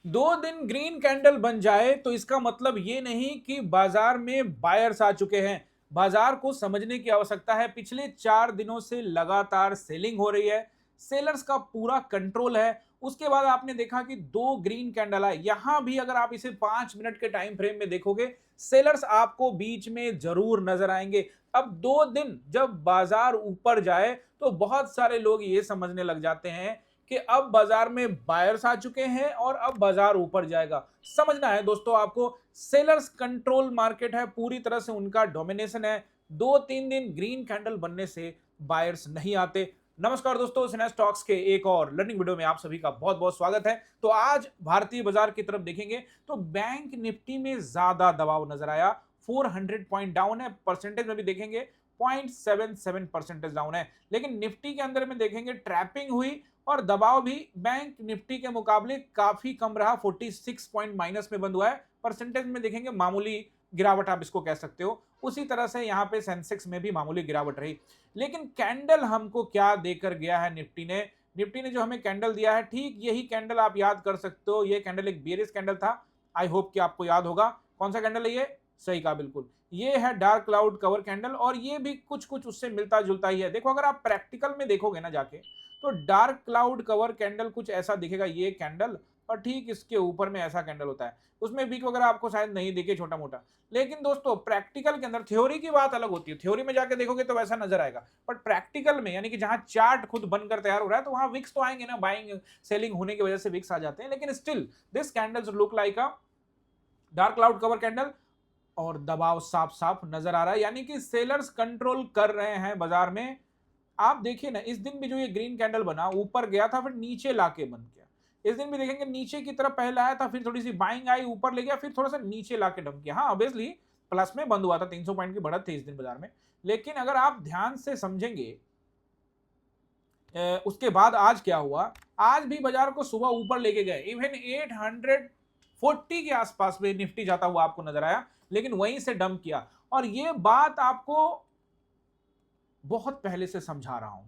दो दिन green candle बन जाए तो इसका मतलब ये नहीं कि बाजार में बायर्स आ चुके हैं। बाजार को समझने की आवश्यकता है। पिछले 4 दिनों से लगातार सेलिंग हो रही है। सेलर्स का पूरा कंट्रोल है। उसके बाद आपने देखा कि दो ग्रीन कैंडल आए। यहां भी अगर आप इसे 5 मिनट के टाइम फ्रेम में देखोगे, सेलर्स आपको बीच में जरूर नजर आएंगे। अब 2 दिन जब बाजार ऊपर जाए तो बहुत सारे लोग ये समझने लग जाते हैं कि अब बाजार में बायर्स आ चुके हैं और अब बाजार ऊपर जाएगा। समझना है दोस्तों आपको, सेलर्स कंट्रोल मार्केट है, पूरी तरह से उनका डोमिनेशन है। 2-3 दिन ग्रीन कैंडल बनने से बायर्स नहीं आते। नमस्कार दोस्तों, सिने स्टॉक्स के एक और लर्निंग वीडियो में आप सभी का बहुत बहुत स्वागत है। तो आज भारतीय बाजार की तरफ देखेंगे तो बैंक निफ्टी में ज्यादा दबाव नजर आया। 400 पॉइंट डाउन है। परसेंटेज में भी देखेंगे 0.77% डाउन है। लेकिन निफ्टी के अंदर में देखेंगे ट्रैपिंग हुई और दबाव भी बैंक निफ्टी के मुकाबले काफी कम रहा। 46 पॉइंट माइनस में बंद हुआ है। परसेंटेज में देखेंगे मामूली गिरावट आप इसको कह सकते हो। उसी तरह से यहां पे सेंसेक्स में भी मामूली गिरावट रही। लेकिन कैंडल हमको क्या देकर गया है निफ्टी ने जो हमें कैंडल दिया है, ठीक यही कैंडल आप याद कर सकते हो। ये कैंडल एक बेयरिश कैंडल था। आई होप कि आपको याद होगा कौन सा कैंडल है ये। सही कहा, बिल्कुल ये है डार्क क्लाउड कवर कैंडल। और ये भी कुछ कुछ उससे मिलता जुलता ही है। देखो, अगर आप प्रैक्टिकल में देखोगे ना जाके, तो डार्क क्लाउड कवर कैंडल कुछ ऐसा दिखेगा ये कैंडल, और ठीक इसके ऊपर में ऐसा कैंडल होता है। उसमें वीक वगैरह आपको शायद नहीं दिखे, छोटा मोटा। लेकिन दोस्तों प्रैक्टिकल के अंदर थ्योरी की बात अलग होती है। थ्योरी में जाके देखोगे तो वैसा नजर आएगा, बट प्रैक्टिकल में यानी कि जहां चार्ट खुद बनकर तैयार हो रहा है, तो वहां विक्स तो आएंगे ना, बाइंग सेलिंग होने की वजह से विक्स आ जाते हैं। लेकिन still this candles look like a dark cloud cover candle. और दबाव साफ साफ नजर आ रहा है, यानी कि सेलर्स कंट्रोल कर रहे हैं बाजार में। आप देखिए ना, इस दिन भी जो ये ग्रीन कैंडल बना, ऊपर गया था फिर नीचे लाके बंद किया। इस दिन भी देखेंगे नीचे की तरफ पहले आया था, फिर थोड़ी सी बाइंग आई, ऊपर ले गया, फिर थोड़ा सा नीचे लाके डंप किया। हाँ, ऑब्वियसली प्लस में बंद हुआ था। 300 पॉइंट की बढ़त थी इस दिन बाजार में। लेकिन अगर आप ध्यान से समझेंगे, उसके बाद आज क्या हुआ। आज भी बाजार को सुबह ऊपर लेके गए। इवन 840 के आसपास में निफ्टी जाता हुआ आपको नजर आया, लेकिन वहीं से डंप किया। और ये बात आपको बहुत पहले से समझा रहा हूं।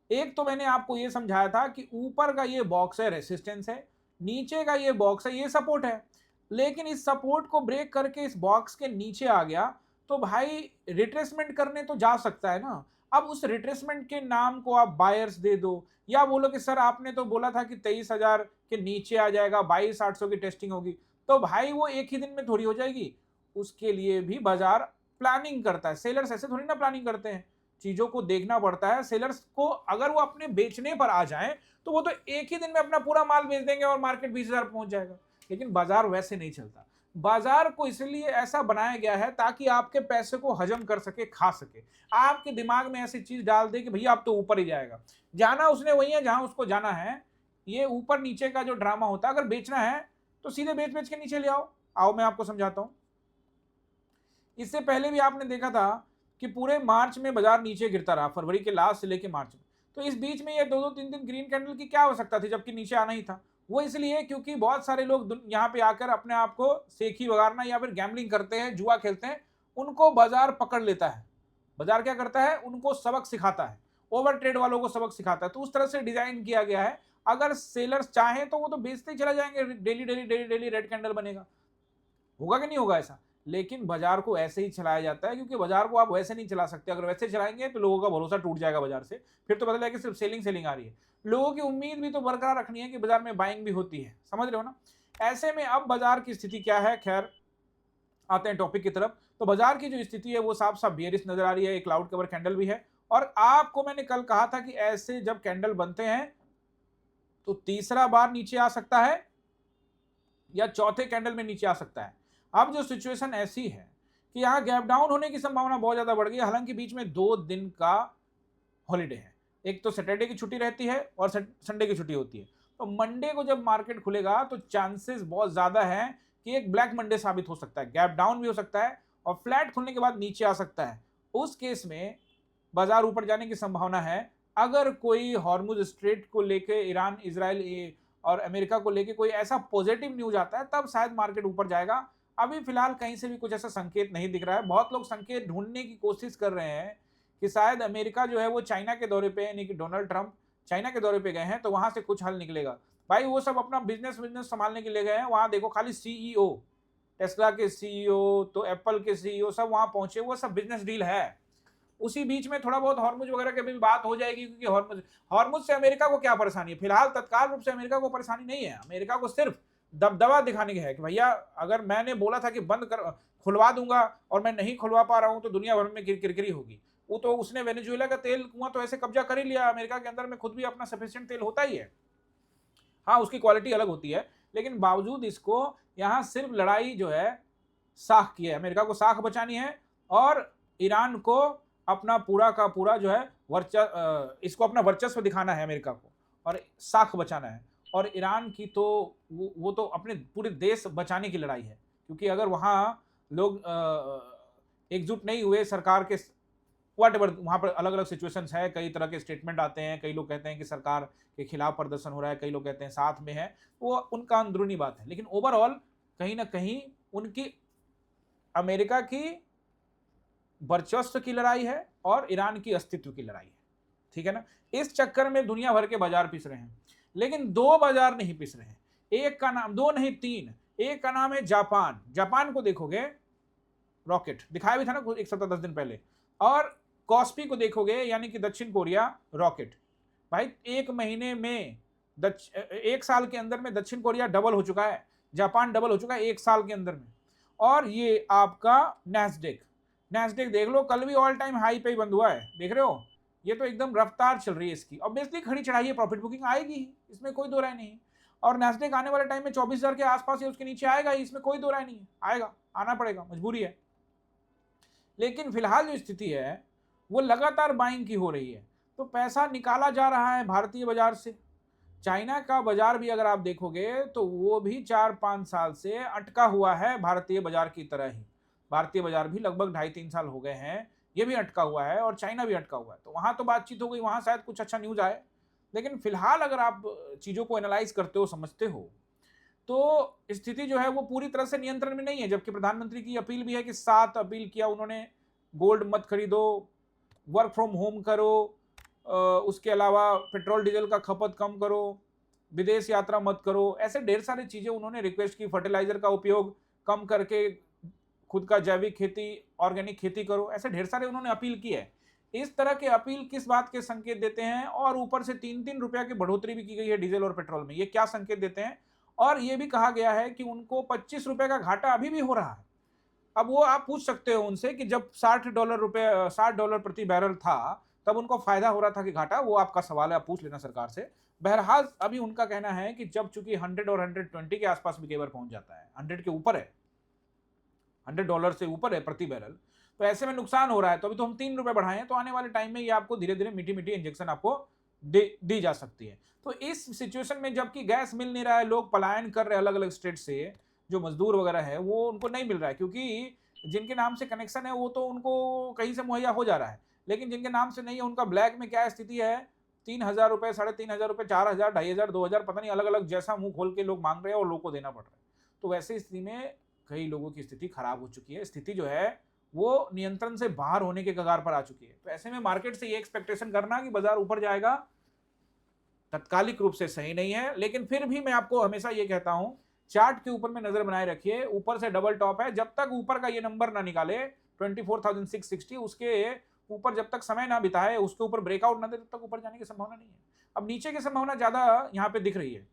एक तो मैंने आपको यह समझाया था कि ऊपर का ये बॉक्स है रेसिस्टेंस है, नीचे का ये बॉक्स है ये सपोर्ट है। लेकिन इस सपोर्ट को ब्रेक करके इस बॉक्स के नीचे आ गया, तो भाई रिट्रेसमेंट करने तो जा सकता है ना। अब उस रिट्रेसमेंट के नाम को आप बायर्स दे दो, या बोलो कि सर आपने तो बोला था कि 23,000 के नीचे आ जाएगा, 22,800 की टेस्टिंग होगी। तो भाई वो एक ही दिन में थोड़ी हो जाएगी। उसके लिए भी बाजार प्लानिंग करता है। सेलर्स ऐसे थोड़ी ना प्लानिंग करते हैं। चीजों को देखना पड़ता है। सेलर्स को अगर वो अपने बेचने पर आ जाएं, तो वो तो एक ही दिन में अपना पूरा माल बेच देंगे और मार्केट 20,000 पहुंच जाएगा। लेकिन बाजार वैसे नहीं चलता। बाजार को इसलिए ऐसा बनाया गया है ताकि आपके पैसे को हजम कर सके, खा सके। आपके दिमाग में ऐसी चीज डाल दे कि भैया आप तो ऊपर ही जाएगा। जाना उसने वही है जहां उसको जाना है। ये ऊपर नीचे का जो ड्रामा होता है, अगर बेचना है तो सीधे बेच बेच के नीचे ले आओ। आओ मैं आपको समझाता हूं। इससे पहले भी आपने देखा था कि पूरे मार्च में बाजार नीचे गिरता रहा, फरवरी के लास्ट से लेके मार्च में। तो इस बीच में ये 2-2 3 दिन ग्रीन कैंडल की क्या आवश्यकता थी, जबकि नीचे आना ही था। वो इसलिए क्योंकि बहुत सारे लोग यहाँ पे आकर अपने आप को सेखी वगारना या फिर गैम्बलिंग करते हैं, जुआ खेलते हैं। उनको बाजार पकड़ लेता है। बाजार क्या करता है, उनको सबक सिखाता है। ओवर ट्रेड वालों को सबक सिखाता है। तो उस तरह से डिजाइन किया गया है। अगर सेलर्स चाहें तो वो तो बेचते ही चला जाएंगे। Daily daily daily daily red candle बनेगा, होगा कि नहीं होगा ऐसा। लेकिन बाजार को ऐसे ही चलाया जाता है, क्योंकि बाजार को आप वैसे नहीं चला सकते। अगर वैसे चलाएंगे तो लोगों का भरोसा टूट जाएगा बाजार से। फिर तो पता लगेगा कि सिर्फ सेलिंग सेलिंग आ रही है। लोगों की उम्मीद भी तो बरकरार रखनी है कि बाजार में बाइंग भी होती है। समझ रहे हो ना। ऐसे में अब बाजार की स्थिति क्या है, खैर आते हैं टॉपिक की तरफ। तो बाजार की जो स्थिति है वो साफ साफ बियरिश नजर आ रही है। एक क्लाउड कवर कैंडल भी है। और आपको मैंने कल कहा था कि ऐसे जब कैंडल बनते हैं तो तीसरा बार नीचे आ सकता है या चौथे कैंडल में नीचे आ सकता है। अब जो सिचुएशन ऐसी है कि यहाँ गैप डाउन होने की संभावना बहुत ज्यादा बढ़ गई है। हालांकि बीच में 2 दिन का हॉलीडे है। एक तो सैटरडे की छुट्टी रहती है और संडे की छुट्टी होती है। तो मंडे को जब मार्केट खुलेगा तो चांसेस बहुत ज्यादा है कि एक ब्लैक मंडे साबित हो सकता है। गैप डाउन भी हो सकता है और फ्लैट खुलने के बाद नीचे आ सकता है। उस केस में बाजार ऊपर जाने की संभावना है। अगर कोई हॉर्मुज स्ट्रेट को लेके ईरान इजराइल और अमेरिका को लेके कोई ऐसा पॉजिटिव न्यूज आता है, तब शायद मार्केट ऊपर जाएगा। अभी फिलहाल कहीं से भी कुछ ऐसा संकेत नहीं दिख रहा है। बहुत लोग संकेत ढूंढने की कोशिश कर रहे हैं कि शायद अमेरिका जो है वो चाइना के दौरे पे, यानी कि डोनाल्ड ट्रंप चाइना के दौरे पे गए हैं, तो वहां से कुछ हल निकलेगा। भाई वो सब अपना बिजनेस बिजनेस संभालने के लिए गए हैं। वहां देखो खाली सीईओ, टेस्ला के सीईओ, तो एप्पल के सीईओ सब वहां पहुंचे, वो सब बिजनेस डील है। उसी बीच में थोड़ा बहुत हॉर्मुज वगैरह की भी बात हो जाएगी, क्योंकि हॉर्मुज से अमेरिका को क्या परेशानी है? फिलहाल तत्काल रूप से अमेरिका को परेशानी नहीं है। अमेरिका को सिर्फ दबदबा दिखाने की है कि भैया अगर मैंने बोला था कि बंद कर खुलवा दूंगा और मैं नहीं खुलवा पा रहा हूं तो दुनिया भर में किरकिरी होगी। वो तो उसने वेनेजुएला का तेल कुआं तो ऐसे कब्जा कर ही लिया, अमेरिका के अंदर में खुद भी अपना सफिशिएंट तेल होता ही है। हाँ, उसकी क्वालिटी अलग होती है, लेकिन बावजूद इसको यहाँ सिर्फ लड़ाई जो है साख की है, अमेरिका को साख बचानी है और ईरान को अपना पूरा का पूरा जो है इसको अपना वर्चस्व दिखाना है अमेरिका को, और साख बचाना है। और ईरान की तो वो तो अपने पूरे देश बचाने की लड़ाई है, क्योंकि अगर वहाँ लोग एकजुट नहीं हुए सरकार के, वट एवर वहाँ पर अलग अलग सिचुएशंस है, कई तरह के स्टेटमेंट आते हैं, कई लोग कहते हैं कि सरकार के खिलाफ प्रदर्शन हो रहा है, कई लोग कहते हैं साथ में है, वो उनका अंदरूनी बात है। लेकिन ओवरऑल कहीं ना कहीं उनकी अमेरिका की वर्चस्व की लड़ाई है और ईरान की अस्तित्व की लड़ाई है, ठीक है ना। इस चक्कर में दुनिया भर के बाजार पिस रहे हैं, लेकिन दो बाजार नहीं पिस रहे हैं। एक का नाम, दो नहीं तीन, एक का नाम है जापान। जापान को देखोगे, रॉकेट दिखाया भी था ना एक सप्ताह 10 दिन पहले, और कॉस्पी को देखोगे यानी कि दक्षिण कोरिया, रॉकेट। भाई एक महीने में एक साल के अंदर में दक्षिण कोरिया डबल हो चुका है, जापान डबल हो चुका है एक साल के अंदर में। और ये आपका नैस्डैक देख लो, कल भी ऑल टाइम हाई पे ही बंद हुआ है, देख रहे हो। ये तो एकदम रफ्तार चल रही है इसकी, ऑब्वियसली खड़ी चढ़ाई है, प्रॉफिट बुकिंग आएगी, इसमें कोई दो राय नहीं। और नैस्डैक आने वाले टाइम में 24,000 के आसपास या उसके नीचे आएगा, इसमें कोई दो राय नहीं है, आएगा, आना पड़ेगा, मजबूरी है। लेकिन फिलहाल जो स्थिति है वो लगातार बाइंग की हो रही है, तो पैसा निकाला जा रहा है भारतीय बाजार से। चाइना का बाजार भी अगर आप देखोगे तो वो भी 4-5 साल से अटका हुआ है भारतीय बाजार की तरह ही। भारतीय बाजार भी लगभग 2.5-3 साल हो गए हैं, ये भी अटका हुआ है और चाइना भी अटका हुआ है। तो वहां तो बातचीत हो गई, वहां शायद कुछ अच्छा न्यूज आए, लेकिन फिलहाल अगर आप चीजों को एनालाइज करते हो, समझते हो, तो स्थिति जो है वो पूरी तरह से नियंत्रण में नहीं है। जबकि प्रधानमंत्री की अपील भी है कि 7 अपील किया उन्होंने, गोल्ड मत खरीदो, वर्क फ्रॉम होम करो, उसके अलावा पेट्रोल डीजल का खपत कम करो, विदेश यात्रा मत करो, ऐसे ढेर सारी चीजें उन्होंने रिक्वेस्ट की। फर्टिलाइजर का उपयोग कम करके खुद का जैविक खेती, ऑर्गेनिक खेती करो, ऐसे ढेर सारे उन्होंने अपील की है। इस तरह के अपील किस बात के संकेत देते हैं? और ऊपर से 3-3 रुपया की बढ़ोतरी भी की गई है डीजल और पेट्रोल में, ये क्या संकेत देते हैं? और ये भी कहा गया है कि उनको 25 रुपए का घाटा अभी भी हो रहा है। अब वो आप पूछ सकते हो उनसे कि जब $60 प्रति बैरल था तब उनको फायदा हो रहा था कि घाटा, वो आपका सवाल है, आप पूछ लेना सरकार से। बहरहाल अभी उनका कहना है कि जब चूंकि 100 और 120 के आसपास भी कई बार पहुंच जाता है, 100 के ऊपर है, $100 से ऊपर है प्रति बैरल, तो ऐसे में नुकसान हो रहा है। तो अभी तो हम 3 रुपए बढ़ाए हैं, तो आने वाले टाइम में ये आपको धीरे धीरे मीठी मीठी इंजेक्शन आपको दी जा सकती है। तो इस सिचुएशन में जबकि गैस मिल नहीं रहा है, लोग पलायन कर रहे हैं अलग अलग स्टेट से, जो मजदूर वगैरह है वो उनको नहीं मिल रहा है, क्योंकि जिनके नाम से कनेक्शन है वो तो उनको कहीं से मुहैया हो जा रहा है, लेकिन जिनके नाम से नहीं है उनका ब्लैक में क्या स्थिति है, 3,000 रुपए, 3,500 रुपए, 4,000, 2,500, 2,000, पता नहीं अलग अलग जैसा मुंह खोल के लोग मांग रहे हैं और लोगों को देना पड़ रहा है। तो वैसे स्थिति में कई लोगों की स्थिति खराब हो चुकी है, स्थिति जो है वो नियंत्रण से बाहर होने के कगार पर आ चुकी है। तो ऐसे में मार्केट से ये एक्सपेक्टेशन करना कि बाजार ऊपर जाएगा तत्कालिक रूप से सही नहीं है। लेकिन फिर भी मैं आपको हमेशा ये कहता हूं, चार्ट के ऊपर में नजर बनाए रखिए, ऊपर से डबल टॉप है, जब तक ऊपर का ये नंबर ना निकाले 24,660, उसके ऊपर जब तक समय ना बिताए, उसके ऊपर ब्रेकआउट ना दे, तब तक ऊपर जाने की संभावना नहीं है। अब नीचे की संभावना ज्यादा यहाँ पे दिख रही है।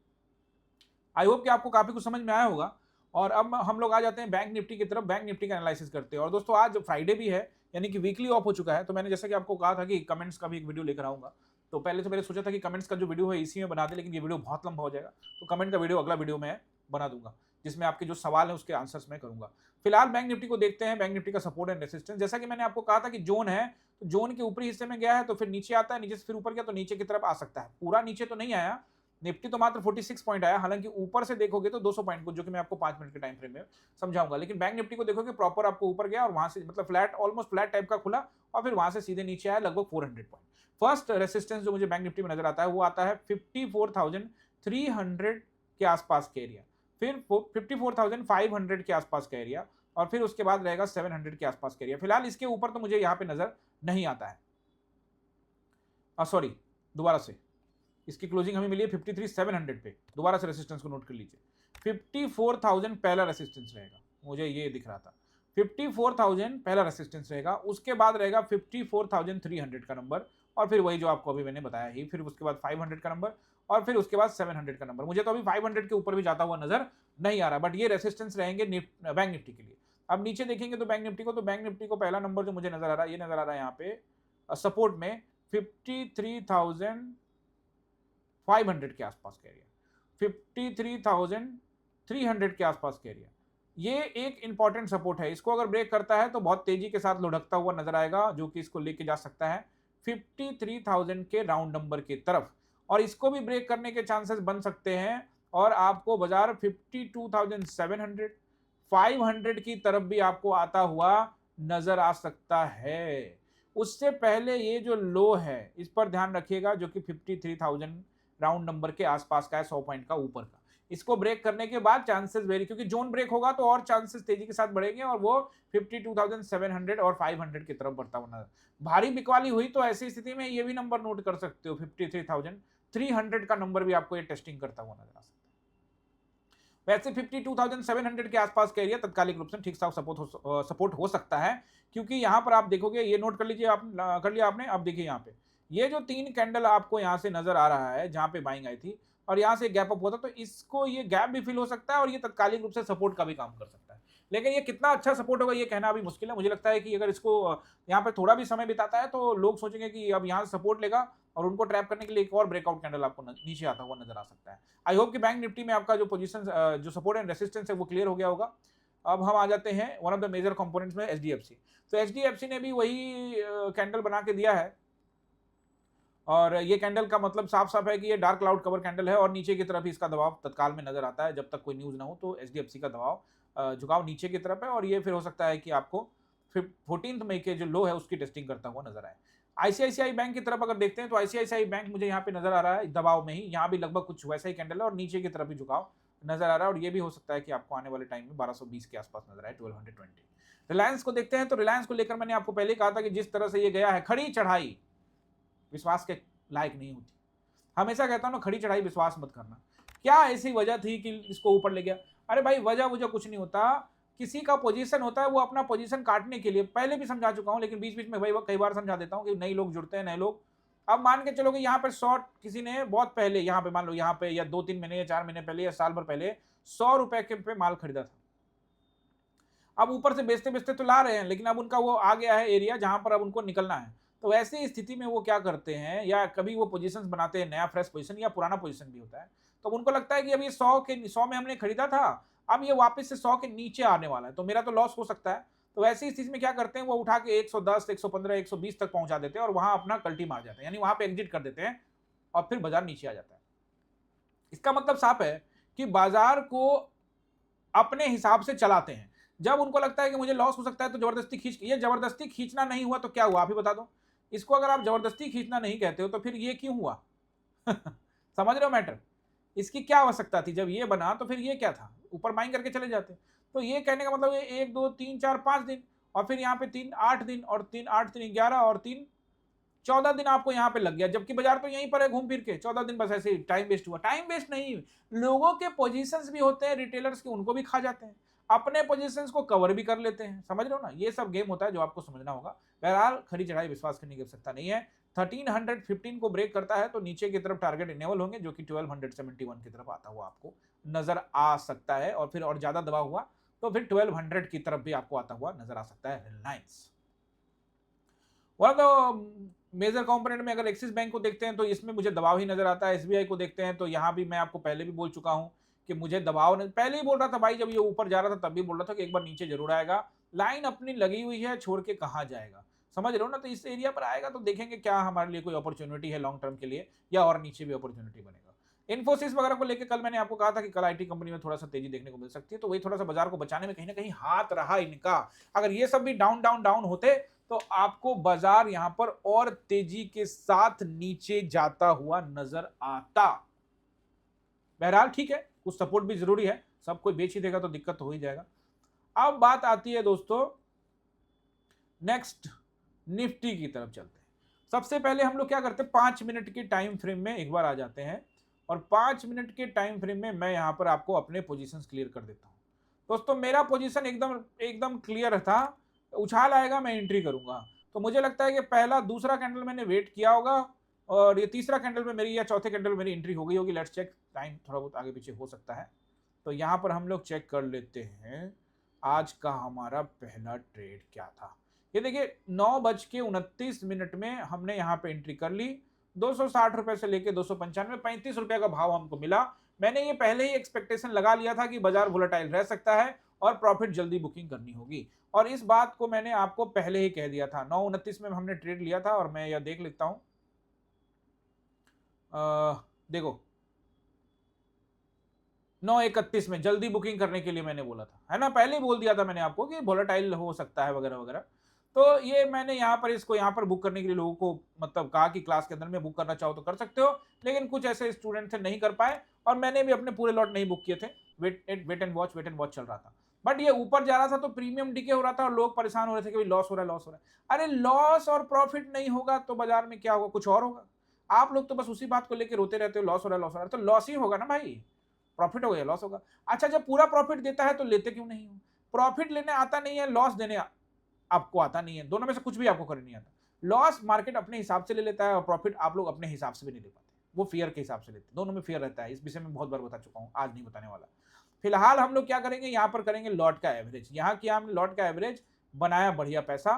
आई होप कि आपको काफी कुछ समझ में आया होगा। और अब हम लोग आ जाते हैं बैंक निफ्टी की तरफ, बैंक निफ्टी का एनालिसिस करते हैं। और दोस्तों आज फ्राइडे भी है, यानी कि वीकली ऑफ हो चुका है, तो मैंने जैसा कि आपको कहा था कि कमेंट्स का भी एक वीडियो लेकर आऊंगा। तो पहले तो मैंने सोचा था कि कमेंट्स का जो वीडियो है इसी में बना दे, लेकिन ये वीडियो बहुत लंबा हो जाएगा, तो कमेंट का वीडियो अगला वीडियो में बना दूंगा, जिसमें आपके जो सवाल है उसके आंसर्स मैं करूंगा। फिलहाल बैंक निफ्टी को देखते हैं, बैंक निफ्टी का सपोर्ट एंड रेसिस्टेंस। जैसा कि मैंने आपको कहा था कि जोन है, तो जोन के ऊपरी हिस्से में गया है तो फिर नीचे आता है, नीचे से फिर ऊपर गया तो नीचे की तरफ आ सकता है। पूरा नीचे तो नहीं आया, निफ्टी तो मात्र 46 पॉइंट आया, हालांकि ऊपर से देखोगे तो 200 पॉइंट को, जो कि मैं आपको 5 मिनट के टाइम फ्रेम में समझाऊंगा। लेकिन बैंक निफ्टी को देखोगे प्रॉपर आपको ऊपर गया और वहां से मतलब फ्लैट, ऑलमोस्ट फ्लैट टाइप का खुला, और फिर वहां से सीधे नीचे आया लगभग 400 पॉइंट। फर्स्ट रेसिस्टेंस जो मुझे बैंक निफ्टी में नजर आता है वो आता है 54,300 के आसपास के एरिया, फिर 54,500 के आसपास का एरिया, और फिर उसके बाद रहेगा 700 के आसपास का एरिया। फिलहाल इसके ऊपर तो मुझे यहाँ पे नजर नहीं आता है, सॉरी दोबारा से, इसकी क्लोजिंग हमें मिली है 53,700 पे। दोबारा से रेसिस्टेंस को नोट कर लीजिए, 54,000 पहला रेसिस्टेंस रहेगा, मुझे ये दिख रहा था 54,000 पहला रेसिस्टेंस रहेगा, उसके बाद रहेगा 54,300 का नंबर, और फिर वही जो आपको अभी मैंने बताया ही, फिर उसके बाद 500 का नंबर, और फिर उसके बाद 700 का नंबर। मुझे तो अभी 500 के ऊपर भी जाता हुआ नजर नहीं आ रहा, बट ये रेसिस्टेंस रहेंगे बैंक निफ्टी के लिए। अब नीचे देखेंगे तो बैंक निफ्टी को, तो बैंक निफ्टी को पहला नंबर जो मुझे नजर आ रहा है, ये नजर आ रहा है यहाँ पे सपोर्ट में 53,500 के आसपास का एरिया, 53,300 के आसपास का एरिया, ये एक इंपॉर्टेंट सपोर्ट है। इसको अगर ब्रेक करता है तो बहुत तेजी के साथ लुढ़कता हुआ नजर आएगा, जो कि इसको लेके जा सकता है 53,000 के राउंड नंबर की तरफ, और इसको भी ब्रेक करने के चांसेस बन सकते हैं, और आपको बाजार 52,700 500 की तरफ भी आपको आता हुआ नजर आ सकता है। उससे पहले ये जो लो है इस पर ध्यान रखिएगा, जो कि 53,000 राउंड नंबर के आसपास का है, 100 पॉइंट का ऊपर का। इसको ब्रेक करने के बाद चांसेस वेरी, क्योंकि जोन ब्रेक होगा तो और चांसेस तेजी के साथ बढ़ेंगे, और वो 52,700 और 500 की तरफ बढ़ता हुआ। भारी बिकवाली हुई तो ऐसी स्थिति में ये भी नंबर नोट कर सकते हो, 53,300 का नंबर भी आपको ये टेस्टिंग करता हुआ नजर आ सकता है। वैसे 52,700 के आसपास का एरिया तत्कालिक रूप से ठीक ठाक सपोर्ट हो सकता है, क्योंकि यहां पर आप देखोगे, ये नोट कर लीजिए, आप कर लिया आपने। अब देखिए यहाँ पे ये जो 3 कैंडल आपको यहाँ से नजर आ रहा है, जहां पे बाइंग आई थी और यहाँ से गैप अप होता, तो इसको ये गैप भी फिल हो सकता है और ये तत्कालिक रूप से सपोर्ट का भी काम कर सकता है। लेकिन ये कितना अच्छा सपोर्ट होगा ये कहना अभी मुश्किल है। मुझे लगता है कि अगर इसको यहाँ पे थोड़ा भी समय बिताता है तो लोग सोचेंगे कि अब यहाँ से सपोर्ट लेगा, और उनको ट्रैप करने के लिए एक और ब्रेकआउट कैंडल आपको नीचे आता हुआ नजर आ सकता है। आई होप कि बैंक निफ्टी में आपका जो पोजीशन, जो सपोर्ट एंड रेसिस्टेंस है वो क्लियर हो गया होगा। अब हम आ जाते हैं one of the major components में, एचडीएफसी। तो एचडीएफसी ने भी वही कैंडल बना के दिया है, और ये कैंडल का मतलब साफ साफ है कि ये डार्क क्लाउड कवर कैंडल है, और नीचे की तरफ ही इसका दबाव तत्काल में नजर आता है। जब तक कोई न्यूज ना हो तो एचडीएफसी का दबाव झुकाव नीचे की तरफ है, और ये फिर हो सकता है कि आपको 14 मई के जो लो है उसकी टेस्टिंग करता हुआ नजर आए। आईसीआईसीआई बैंक की तरफ अगर देखते हैं तो आईसीआईसीआई बैंक मुझे यहाँ पे नजर आ रहा है दबाव में ही, यहाँ भी लगभग कुछ वैसा ही कैंडल है, और नीचे की तरफ ही झुकाव नजर आ रहा है, और ये भी हो सकता है कि आपको आने वाले टाइम में 1220 के आसपास नजर आए, 1220। रिलायंस को देखते हैं, तो रिलायंस को लेकर मैंने आपको पहले कहा था कि जिस तरह से ये गया है, खड़ी चढ़ाई विश्वास के लायक नहीं होती। हमेशा कहता हूं ना, खड़ी चढ़ाई विश्वास मत करना। क्या ऐसी वजह थी कि इसको ऊपर ले गया? अरे भाई, वजह कुछ नहीं होता, किसी का पोजीशन होता है, वो अपना पोजीशन काटने के लिए, पहले भी समझा चुका हूं, लेकिन बीच बीच में भाई कई बार समझा देता हूं कि नए लोग जुड़ते हैं, नए लोग। अब मान के चलो कि यहाँ पे शॉर्ट किसी ने बहुत पहले, यहाँ पे मान लो यहाँ पे या 2-3 महीने या 4 महीने पहले या साल भर पहले 100 रुपए के पे माल खरीदा था। अब ऊपर से बेचते बेचते तो ला रहे हैं, लेकिन अब उनका वो आ गया है एरिया जहां पर अब उनको निकलना है। तो ऐसी स्थिति में वो क्या करते हैं, या कभी वो पोजीशंस बनाते हैं, नया फ्रेश पोजीशन या पुराना पोजीशन भी होता है, तो उनको लगता है कि अब ये 100 में हमने खरीदा था, अब ये वापस से 100 के नीचे आने वाला है, तो मेरा तो लॉस हो सकता है। तो ऐसी स्थिति में क्या करते हैं, वो उठा के 110, 115, 120 तक पहुंचा देते हैं, और वहां अपना कल्टी मार जाते हैं, यानी वहां पे एग्जिट कर देते हैं, और फिर बाजार नीचे आ जाता है। इसका मतलब साफ है कि बाजार को अपने हिसाब से चलाते हैं। जब उनको लगता है कि मुझे लॉस हो सकता है तो जबरदस्ती खींच, ये जबरदस्ती खींचना नहीं हुआ तो क्या हुआ, आप ही बता दो। इसको अगर आप जबरदस्ती खींचना नहीं कहते हो तो फिर ये क्यों हुआ? समझ रहे हो मैटर? इसकी क्या आवश्यकता थी? जब ये बना तो फिर ये क्या था, ऊपर बाइंग करके चले जाते। तो ये कहने का मतलब 1 2 3 4 5 दिन, और फिर यहाँ पे 3 8 दिन, और 3 8 3 11, और 3 14 दिन आपको यहाँ पे लग गया, जबकि बाजार तो यहीं पर है घूम फिर के। 14 दिन बस ऐसे ही टाइम वेस्ट हुआ। टाइम वेस्ट नहीं, लोगों के पोजीशंस भी होते हैं रिटेलर्स के, उनको भी खा जाते हैं, अपने पोजीशंस को कवर भी कर लेते हैं। समझ रहे हो ना, ये सब गेम होता है जो आपको समझना होगा। बहरहाल खड़ी चढ़ाई विश्वास करने की आवश्यकता नहीं है। 1315 को ब्रेक करता है तो नीचे की तरफ टारगेट इनेबल होंगे, जो कि 1271 की तरफ आता हुआ आपको नजर आ सकता है, और फिर और ज्यादा दबाव हुआ तो फिर 1200 की तरफ भी आपको आता हुआ नजर आ सकता है। रिलायंस और तो मेजर कंपोनेंट में अगर एक्सिस बैंक को देखते हैं तो इसमें मुझे दबाव ही नजर आता है। एसबीआई को देखते हैं तो यहाँ भी मैं आपको पहले भी बोल चुका हूं कि मुझे दबाव, पहले ही बोल रहा था भाई, जब ये ऊपर जा रहा था तब भी बोल रहा था कि एक बार नीचे जरूर आएगा। लाइन अपनी लगी हुई है, छोड़ के कहाँ जाएगा, समझ रहे हो ना। तो इस एरिया पर आएगा तो देखेंगे क्या हमारे लिए कोई अपॉर्चुनिटी है लॉन्ग टर्म के लिए, या और नीचे भी अपॉर्चुनिटी बनेगा। इन्फोसिस वगैरह को लेकर कल मैंने आपको कहा था कि कल आईटी कंपनी में थोड़ा सा तेजी देखने को मिल सकती है, तो वही थोड़ा सा बाजार को बचाने में कहीं ना कहीं हाथ रहा इनका। अगर ये सब भी डाउन डाउन डाउन होते तो आपको बाजार यहां पर और तेजी के साथ नीचे जाता हुआ नजर आता। बहरहाल ठीक है, कुछ सपोर्ट भी जरूरी है, सब कोई बेच ही देगा तो दिक्कत तो हो ही जाएगा। अब बात आती है दोस्तों नेक्स्ट निफ्टी की तरफ चलते हैं। सबसे पहले हम लोग क्या करते हैं, 5 मिनट के टाइम फ्रेम में एक बार आ जाते हैं और 5 मिनट के टाइम फ्रेम में मैं यहाँ पर आपको अपने पोजीशंस क्लियर कर देता हूँ। दोस्तों मेरा पोजीशन एकदम एकदम क्लियर था, उछाल आएगा मैं एंट्री करूंगा। तो मुझे लगता है कि पहला दूसरा कैंडल मैंने वेट किया होगा और ये तीसरा कैंडल में मेरी या चौथे कैंडल में मेरी एंट्री हो गई होगी। लेट्स चेक, टाइम थोड़ा बहुत आगे पीछे हो सकता है। तो यहाँ पर हम लोग चेक कर लेते हैं आज का हमारा पहला ट्रेड क्या था। ये देखिए 9:29 में हमने यहाँ पे एंट्री कर ली। 260 रुपए से लेके 295, 35 रुपए का भाव हमको मिला। मैंने ये पहले ही एक्सपेक्टेशन लगा लिया था कि बाजार वोलेटाइल रह सकता है और प्रॉफिट जल्दी बुकिंग करनी होगी, और इस बात को मैंने आपको पहले ही कह दिया था। 9:29 में हमने ट्रेड लिया था और मैं यह देख लेता हूं, देखो 9:31 में जल्दी बुकिंग करने के लिए मैंने बोला था, है ना, पहले ही बोल दिया था मैंने आपको कि वोलेटाइल हो सकता है वगैरह वगैरह। तो ये मैंने यहाँ पर इसको यहाँ पर बुक करने के लिए लोगों को मतलब कहा कि क्लास के अंदर में बुक करना चाहो तो कर सकते हो, लेकिन कुछ ऐसे स्टूडेंट थे नहीं कर पाए और मैंने भी अपने पूरे लॉट नहीं बुक किए थे। वेट एंड वॉच चल रहा था, बट ये ऊपर जा रहा था तो प्रीमियम डीके हो रहा था और लोग परेशान हो रहे थे कि लॉस हो रहा है लॉस हो रहा है। अरे लॉस और प्रॉफिट नहीं होगा तो बाजार में क्या होगा, कुछ और होगा। आप लोग तो बस उसी बात को लेकर रोते रहते हो, लॉस हो रहा है लॉस हो रहा है, तो लॉस ही होगा ना भाई, प्रॉफिट होगा या लॉस होगा। अच्छा जब पूरा प्रॉफिट देता है तो लेते क्यों नहीं हो? प्रॉफिट लेने आता नहीं है, लॉस देने आपको आता नहीं है, दोनों में से कुछ भी आपको करने नहीं आता। लॉस मार्केट अपने हिसाब से ले लेता है और प्रॉफिट आप लोग अपने हिसाब से भी नहीं ले पाते, वो फेयर के हिसाब से लेते हैं। दोनों में फेयर रहता है, इस विषय में बहुत बार बता चुका हूं, आज नहीं बताने वाला। फिलहाल हम लोग क्या करेंगे, यहाँ पर करेंगे लॉट का एवरेज। यहाँ किया हमने लॉट का एवरेज, बनाया बढ़िया पैसा।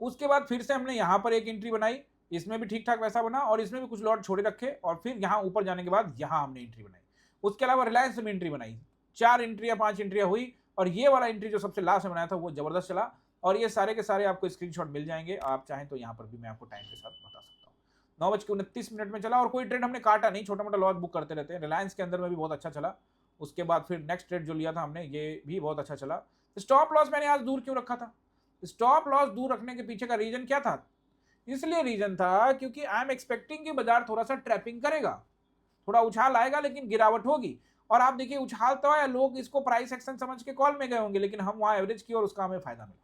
उसके बाद फिर से हमने यहाँ पर एक एंट्री बनाई, इसमें भी ठीक ठाक पैसा बना और इसमें भी कुछ लॉट छोड़े रखे और फिर यहाँ ऊपर जाने के बाद यहाँ हमने एंट्री बनाई। उसके अलावा रिलायंस में एंट्री बनाई, 4 एंट्रियां 5 एंट्रियां हुई और ये वाला एंट्री जो सबसे लास्ट में बनाया था वो जबरदस्त चला। और ये सारे के सारे आपको स्क्रीनशॉट मिल जाएंगे, आप चाहें तो यहाँ पर भी मैं आपको टाइम के साथ बता सकता हूँ। 9:29 में चला और कोई ट्रेड हमने काटा नहीं, छोटा मोटा लॉस बुक करते रहते हैं। रिलायंस के अंदर में भी बहुत अच्छा चला। उसके बाद फिर नेक्स्ट ट्रेड जो लिया था हमने ये भी बहुत अच्छा चला। स्टॉप लॉस मैंने आज दूर क्यों रखा था? स्टॉप लॉस दूर रखने के पीछे का रीजन क्या था? इसलिए रीजन था क्योंकि आई एम एक्सपेक्टिंग कि बाजार थोड़ा सा ट्रैपिंग करेगा, थोड़ा उछाल आएगा लेकिन गिरावट होगी। और आप देखिए उछाल तो आया, लोग इसको प्राइस एक्शन समझ के कॉल में गए होंगे, लेकिन हम वहां एवरेज किए और उसका हमें फायदा मिला।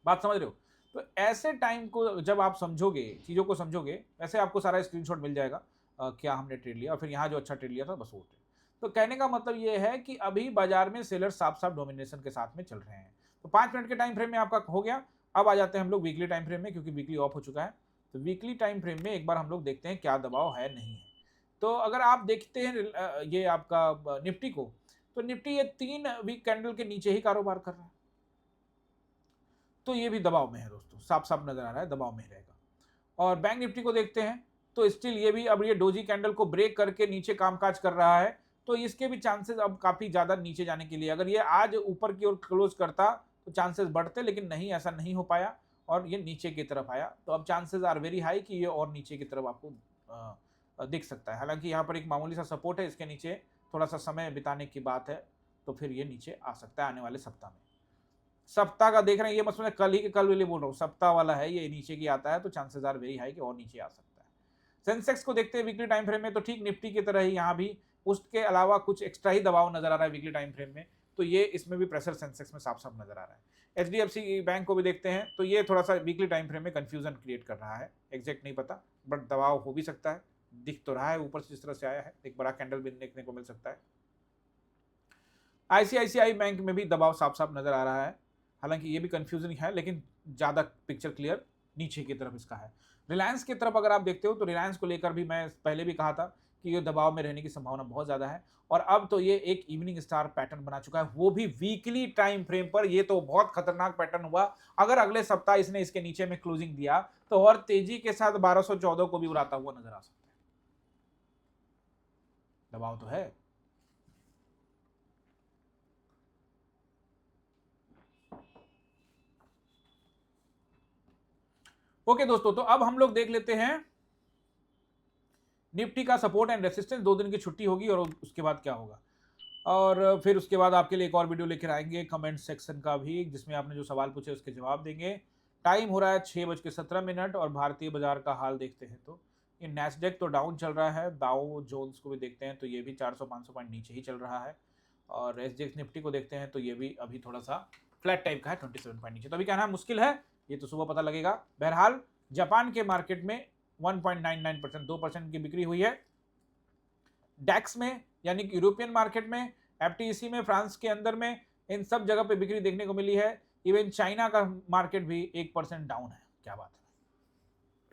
बात समझ रहे हो? तो ऐसे टाइम को जब आप समझोगे, चीजों को समझोगे, वैसे आपको सारा स्क्रीनशॉट मिल जाएगा क्या हमने ट्रेड लिया और फिर यहाँ जो अच्छा ट्रेड लिया था बस वो ट्रेड। तो कहने का मतलब ये है कि अभी बाजार में सेलर साफ साफ डोमिनेशन के साथ में चल रहे हैं। तो 5 मिनट के टाइम फ्रेम में आपका हो गया। अब आ जाते हैं हम लोग वीकली टाइम फ्रेम में, क्योंकि वीकली ऑफ हो चुका है। तो वीकली टाइम फ्रेम में एक बार हम लोग देखते हैं क्या दबाव है नहीं है। तो अगर आप देखते हैं ये आपका निफ्टी को, तो निफ्टी ये 3 वीक कैंडल के नीचे ही कारोबार कर रहा है, तो ये भी दबाव में है दोस्तों, साफ साफ नजर आ रहा है दबाव में रहेगा। और बैंक निफ्टी को देखते हैं तो स्टिल ये भी अब ये डोजी कैंडल को ब्रेक करके नीचे कामकाज कर रहा है, तो इसके भी चांसेस अब काफी ज्यादा नीचे जाने के लिए, अगर ये आज ऊपर की ओर क्लोज करता तो चांसेस बढ़ते, लेकिन नहीं, ऐसा नहीं हो पाया और ये नीचे की तरफ आया। तो अब चांसेस आर वेरी हाई कि ये और नीचे की तरफ आपको दिख सकता है। हालांकि यहाँ पर एक मामूली सा सपोर्ट है, इसके नीचे थोड़ा सा समय बिताने की बात है, तो फिर ये नीचे आ सकता है आने वाले सप्ताह में। सप्ताह का देख रहे हैं, ये मत समझे कल ही के कल वाले बोल रहा हूँ, सप्ताह वाला है, ये नीचे की आता है तो चांसेस आर वेरी हाई कि और नीचे आ सकता है। सेंसेक्स को देखते हैं वीकली टाइम फ्रेम में, तो ठीक निफ्टी की तरह ही यहाँ भी उसके अलावा कुछ एक्स्ट्रा ही दबाव नजर आ रहा है वीकली टाइम फ्रेम में, तो ये इसमें भी प्रेशर सेंसेक्स में साफ साफ नजर आ रहा है। एचडीएफसी बैंक को भी देखते हैं तो ये थोड़ा सा वीकली टाइम फ्रेम में कंफ्यूजन क्रिएट कर रहा है, एग्जैक्ट नहीं पता बट दबाव हो भी सकता है, दिख तो रहा है ऊपर से जिस तरह से आया है, एक बड़ा कैंडल भी देखने को मिल सकता है। आईसीआईसीआई बैंक में भी दबाव साफ साफ नजर आ रहा है, हालांकि ये भी कंफ्यूजन है लेकिन ज़्यादा पिक्चर क्लियर नीचे की तरफ इसका है। रिलायंस की तरफ अगर आप देखते हो तो रिलायंस को लेकर भी मैं पहले भी कहा था कि ये दबाव में रहने की संभावना बहुत ज़्यादा है, और अब तो ये एक इवनिंग स्टार पैटर्न बना चुका है, वो भी वीकली टाइम फ्रेम पर। ये तो बहुत खतरनाक पैटर्न हुआ, अगर अगले सप्ताह इसने इसके नीचे में क्लोजिंग दिया तो और तेजी के साथ 1214 को भी उड़ाता हुआ नजर आ सकता है। दबाव तो है। ओके दोस्तों, तो अब हम लोग देख लेते हैं निफ्टी का सपोर्ट एंड रेसिस्टेंस। 2 दिन की छुट्टी होगी और उसके बाद क्या होगा, और फिर उसके बाद आपके लिए एक और वीडियो लेकर आएंगे कमेंट सेक्शन का भी, जिसमें आपने जो सवाल पूछे उसके जवाब देंगे। टाइम हो रहा है 6:17 और भारतीय बाजार का हाल देखते हैं तो ये नैस्डैक तो डाउन चल रहा है, डाउ जोन्स को भी देखते हैं तो ये भी 400-500 पॉइंट नीचे ही चल रहा है, और एसजीएक्स निफ्टी को देखते हैं तो ये भी अभी थोड़ा सा फ्लैट टाइप का है, 27 पॉइंट नीचे। तो अभी कहना मुश्किल है, ये तो सुबह पता लगेगा। बहरहाल जापान के मार्केट में 1.99%, 2% की बिक्री हुई है। डैक्स में यानी कि यूरोपियन मार्केट में, एफटीसी में, फ्रांस के अंदर में, इन सब जगह पे बिक्री देखने को मिली है। इवन चाइना का मार्केट भी 1% डाउन है। क्या बात है,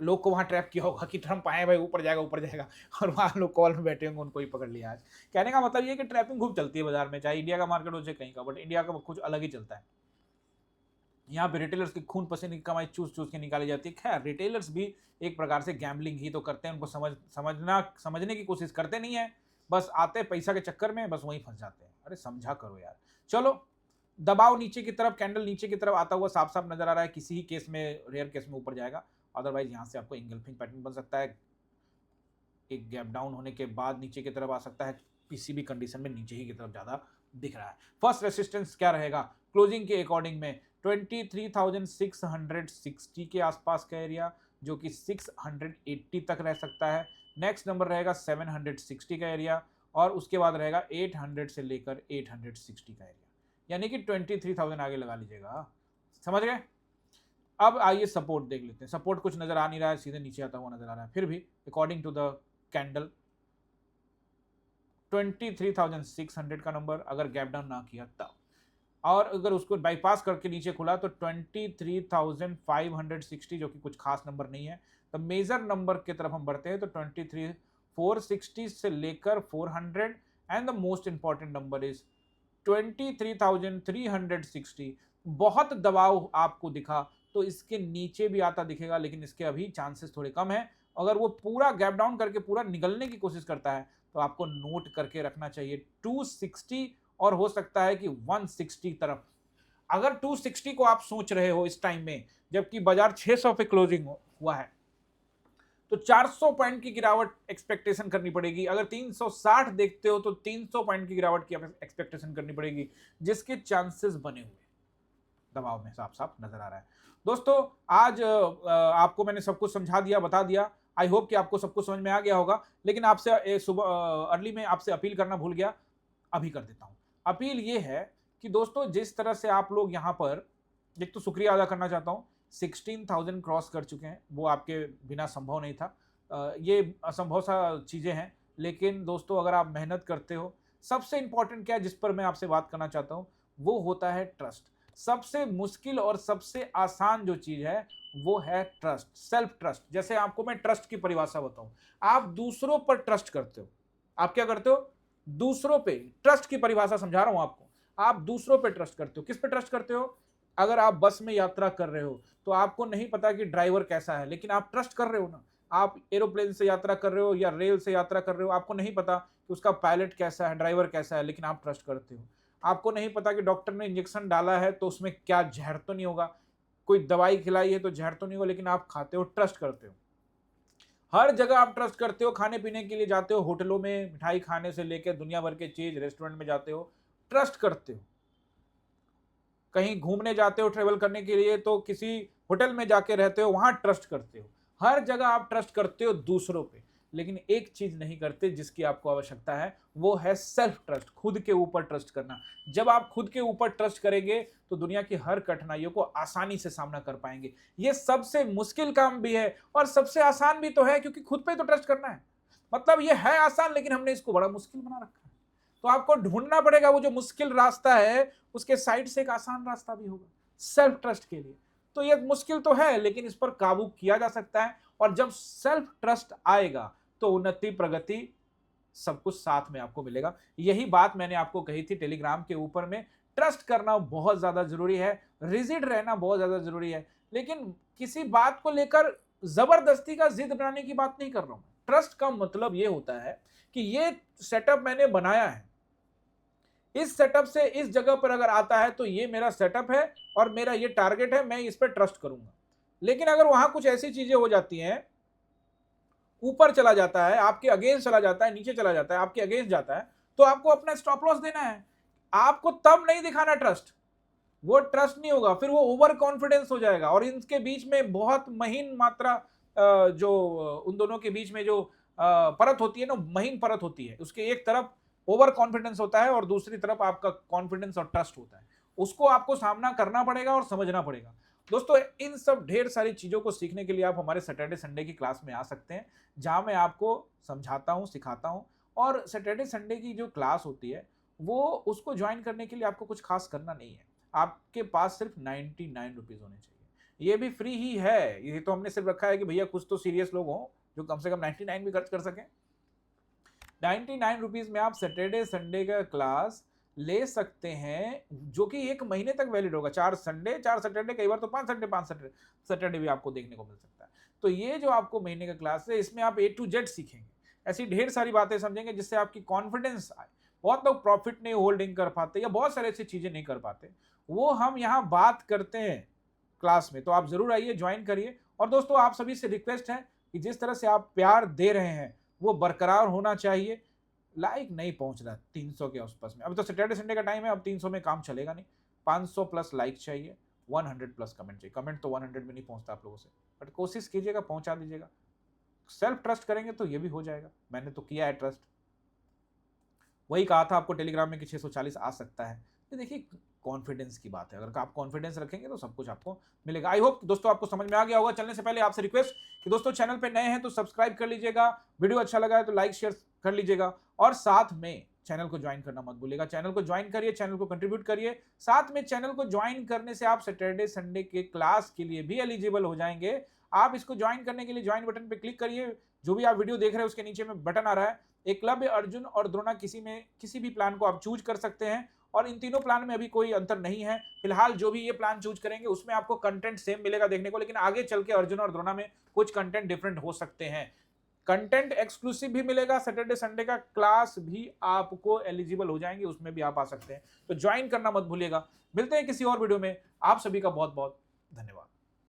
लोग को वहां ट्रैप किया होगा कि ट्रम्प आए भाई ऊपर जाएगा, और वहां लोग कॉल में बैठे होंगे, उनको ही पकड़ लिया। आज कहने का मतलब ये कि ट्रैपिंग खूब चलती है बाजार में, चाहे इंडिया का मार्केट हो चाहे कहीं का, बट इंडिया का कुछ अलग ही चलता है। यहाँ पे रिटेलर्स की खून पसीने की कमाई चूस चूस के निकाली जाती है। खैर, रिटेलर्स भी एक प्रकार से गैम्बलिंग ही तो करते हैं, उनको समझने की कोशिश करते नहीं है, बस आते पैसा के चक्कर में, बस वहीं फंस जाते हैं। अरे समझा करो यार। चलो, दबाव नीचे की तरफ, कैंडल नीचे की तरफ आता हुआ साफ साफ नजर आ रहा है। किसी ही केस में, रेयर केस में ऊपर जाएगा, अदरवाइज यहाँ से आपको इंगल्फिंग पैटर्न बन सकता है। एक गैप डाउन होने के बाद नीचे की तरफ आ सकता है, किसी भी कंडीशन में नीचे ही की तरफ ज्यादा दिख रहा है। फर्स्ट रेसिस्टेंस क्या रहेगा क्लोजिंग के अकॉर्डिंग में? 23,660 के आसपास का एरिया, जो कि 680 तक रह सकता है। नेक्स्ट नंबर रहेगा 760 का एरिया, और उसके बाद रहेगा 800 से लेकर 860 का एरिया, यानी कि 23,000 आगे लगा लीजिएगा। समझ गए? अब आइए सपोर्ट देख लेते हैं। सपोर्ट कुछ नजर आ नहीं रहा है, सीधे नीचे आता हुआ नजर आ रहा है। फिर भी अकॉर्डिंग टू द कैंडल 23,600 का नंबर अगर गैप डाउन ना किया तब, और अगर उसको बाईपास करके नीचे खुला तो 23,560, जो कि कुछ खास नंबर नहीं है। तो मेजर नंबर की तरफ हम बढ़ते हैं तो 23,460 से लेकर 400, and the most important number is 23,360। बहुत दबाव आपको दिखा तो इसके नीचे भी आता दिखेगा, लेकिन इसके अभी चांसेस थोड़े कम है। अगर वो पूरा गैप डाउन करके पूरा निकलने की कोशिश करता है तो आपको नोट करके रखना चाहिए 260, और हो सकता है कि 160 तरफ। अगर 260 को आप सोच रहे हो इस टाइम में, जबकि बाजार 600 पे क्लोजिंग हुआ है, तो 400 पॉइंट की गिरावट एक्सपेक्टेशन करनी पड़ेगी। अगर 360 देखते हो तो 300 पॉइंट की गिरावट की एक्सपेक्टेशन करनी पड़ेगी, जिसके चांसेस बने हुए दबाव में साफ साफ नजर आ रहा है। दोस्तों, आज आपको मैंने सब कुछ समझा दिया, बता दिया। आई होप कि आपको सब कुछ समझ में आ गया होगा, लेकिन आपसे सुबह अर्ली में आपसे अपील करना भूल गया, अभी कर देता हूं। अपील ये है कि दोस्तों, जिस तरह से आप लोग यहाँ पर, एक तो शुक्रिया अदा करना चाहता हूँ, 16,000 क्रॉस कर चुके हैं, वो आपके बिना संभव नहीं था। ये असंभव सा चीज़ें हैं, लेकिन दोस्तों अगर आप मेहनत करते हो, सबसे इंपॉर्टेंट क्या है जिस पर मैं आपसे बात करना चाहता हूँ, वो होता है ट्रस्ट। सबसे मुश्किल और सबसे आसान जो चीज़ है वो है ट्रस्ट, सेल्फ ट्रस्ट। जैसे आपको मैं ट्रस्ट की परिभाषा बताऊं, आप दूसरों पर ट्रस्ट करते हो। आप क्या करते हो? दूसरों पे। ट्रस्ट की परिभाषा समझा रहा हूं आपको। आप दूसरों पे ट्रस्ट करते हो। किस पे ट्रस्ट करते हो? अगर आप बस में यात्रा कर रहे हो तो आपको नहीं पता कि ड्राइवर कैसा है, लेकिन आप ट्रस्ट कर रहे हो ना। आप एरोप्लेन से यात्रा कर रहे हो या रेल से यात्रा कर रहे हो, आपको नहीं पता कि उसका पायलट कैसा है, ड्राइवर कैसा है, लेकिन आप ट्रस्ट करते हो। आपको नहीं पता कि डॉक्टर ने इंजेक्शन डाला है तो उसमें क्या जहर तो नहीं होगा, कोई दवाई खिलाई है तो जहर तो नहीं होगा, लेकिन आप खाते हो, ट्रस्ट करते हो। हर जगह आप ट्रस्ट करते हो। खाने पीने के लिए जाते हो, होटलों में मिठाई खाने से लेकर दुनिया भर के चीज, रेस्टोरेंट में जाते हो, ट्रस्ट करते हो। कहीं घूमने जाते हो ट्रेवल करने के लिए तो किसी होटल में जाके रहते हो, वहां ट्रस्ट करते हो। हर जगह आप ट्रस्ट करते हो दूसरों पे, लेकिन एक चीज नहीं करते जिसकी आपको आवश्यकता है, वो है सेल्फ ट्रस्ट, खुद के ऊपर ट्रस्ट करना। जब आप खुद के ऊपर ट्रस्ट करेंगे तो दुनिया की हर कठिनाइयों को आसानी से सामना कर पाएंगे। ये सबसे मुश्किल काम भी है और सबसे आसान भी तो है, क्योंकि खुद पे तो ट्रस्ट करना है। मतलब ये है आसान, लेकिन हमने इसको बड़ा मुश्किल बना रखा है। तो आपको ढूंढना पड़ेगा वो जो मुश्किल रास्ता है, उसके साइड से एक आसान रास्ता भी होगा सेल्फ ट्रस्ट के लिए। तो ये मुश्किल तो है, लेकिन इस पर काबू किया जा सकता है। और जब सेल्फ ट्रस्ट आएगा तो उन्नति, प्रगति, सब कुछ साथ में आपको मिलेगा। यही बात मैंने आपको कही थी टेलीग्राम के ऊपर में। ट्रस्ट करना बहुत ज्यादा जरूरी है, रिजिड रहना बहुत ज्यादा जरूरी है, लेकिन किसी बात को लेकर जबरदस्ती का जिद बनाने की बात नहीं कर रहा हूं। ट्रस्ट का मतलब यह होता है कि ये सेटअप मैंने बनाया है, इस सेटअप से इस जगह पर अगर आता है तो ये मेरा सेटअप है और मेरा ये टारगेट है, मैं इस पर ट्रस्ट करूंगा। लेकिन अगर वहां कुछ ऐसी चीजें हो जाती हैं, ऊपर चला जाता है, आपके अगेंस्ट चला जाता है, नीचे चला जाता है, आपके अगेंस्ट जाता है, तो आपको अपना स्टॉप लॉस देना है। आपको तब नहीं दिखाना ट्रस्ट, वो ट्रस्ट नहीं होगा, फिर वो ओवर कॉन्फिडेंस हो जाएगा। और इनके बीच में बहुत महीन मात्रा, जो उन दोनों के बीच में जो परत होती है ना, महीन परत होती है। उसके एक तरफ ओवर कॉन्फिडेंस होता है और दूसरी तरफ आपका कॉन्फिडेंस और ट्रस्ट होता है। उसको आपको सामना करना पड़ेगा और समझना पड़ेगा। दोस्तों इन सब ढेर सारी चीज़ों को सीखने के लिए आप हमारे सैटरडे संडे की क्लास में आ सकते हैं, जहाँ मैं आपको समझाता हूँ, सिखाता हूँ। और सैटरडे संडे की जो क्लास होती है, वो उसको ज्वाइन करने के लिए आपको कुछ खास करना नहीं है। आपके पास सिर्फ 99 रुपीज़ होने चाहिए। ये भी फ्री ही है, ये तो हमने सिर्फ रखा है कि भैया कुछ तो सीरियस लोग हों, जो कम से कम 99 भी खर्च कर सकें। 99 रुपीज़ में आप सैटरडे संडे का क्लास ले सकते हैं, जो कि 1 महीने तक वैलिड होगा। 4 संडे, 4 सैटरडे, कई बार तो 5 संडे, 5 सैटरडे भी आपको देखने को मिल सकता है। तो ये जो आपको महीने का क्लास है, इसमें आप ए टू जेड सीखेंगे। ऐसी ढेर सारी बातें समझेंगे जिससे आपकी कॉन्फिडेंस आए। बहुत लोग प्रॉफिट नहीं होल्डिंग कर पाते या बहुत सारी ऐसी चीज़ें नहीं कर पाते। वो हम यहाँ बात करते हैं क्लास में। तो आप ज़रूर आइए, ज्वाइन करिए। और दोस्तों आप सभी से रिक्वेस्ट है कि जिस तरह से आप प्यार दे रहे हैं, वो बरकरार होना चाहिए। लाइक नहीं पहुंच रहा 300 के आसपास में। अभी तो सैटरडे संडे का टाइम है, अब 300 में काम चलेगा नहीं। 500 प्लस लाइक चाहिए, 100 प्लस कमेंट चाहिए। कमेंट तो 100 में नहीं पहुंचता आप लोगों से, बट कोशिश कीजिएगा, पहुंचा दीजिएगा। सेल्फ ट्रस्ट करेंगे तो ये भी हो जाएगा। मैंने तो किया है ट्रस्ट। वही कहा था आपको टेलीग्राम में कि 640 आ सकता है। तो देखिए कॉन्फिडेंस की बात है, अगर आप कॉन्फिडेंस रखेंगे तो सब कुछ आपको मिलेगा। आई होप दोस्तों आपको समझ में आ गया होगा। चलने से पहले आपसे रिक्वेस्ट कि दोस्तों चैनल पे नए हैं तो सब्सक्राइब कर लीजिएगा, वीडियो अच्छा लगा है तो लाइक शेयर कर लीजिएगा, और साथ में चैनल को ज्वाइन करना मत भूलिएगा। चैनल को ज्वाइन करिए, चैनल को कंट्रीब्यूट करिए। साथ में चैनल को ज्वाइन करने से आप सैटरडे संडे के क्लास के लिए भी एलिजिबल हो जाएंगे। आप इसको ज्वाइन करने के लिए ज्वाइन बटन पे क्लिक करिए। जो भी आप वीडियो देख रहे हैं उसके नीचे में बटन आ रहा है, एकलव्य, अर्जुन और द्रोणा, किसी भी प्लान को आप चूज कर सकते हैं। और इन तीनों प्लान में अभी कोई अंतर नहीं है। फिलहाल जो भी ये प्लान चूज करेंगे उसमें आपको कंटेंट सेम मिलेगा देखने को, लेकिन आगे चल के अर्जुन और द्रोणा में कुछ कंटेंट डिफरेंट हो सकते हैं। कंटेंट एक्सक्लूसिव भी मिलेगा, सैटरडे संडे का क्लास भी आपको एलिजिबल हो जाएंगे, उसमें भी आप आ सकते हैं। तो ज्वाइन करना मत भूलिएगा। मिलते हैं किसी और वीडियो में। आप सभी का बहुत बहुत धन्यवाद।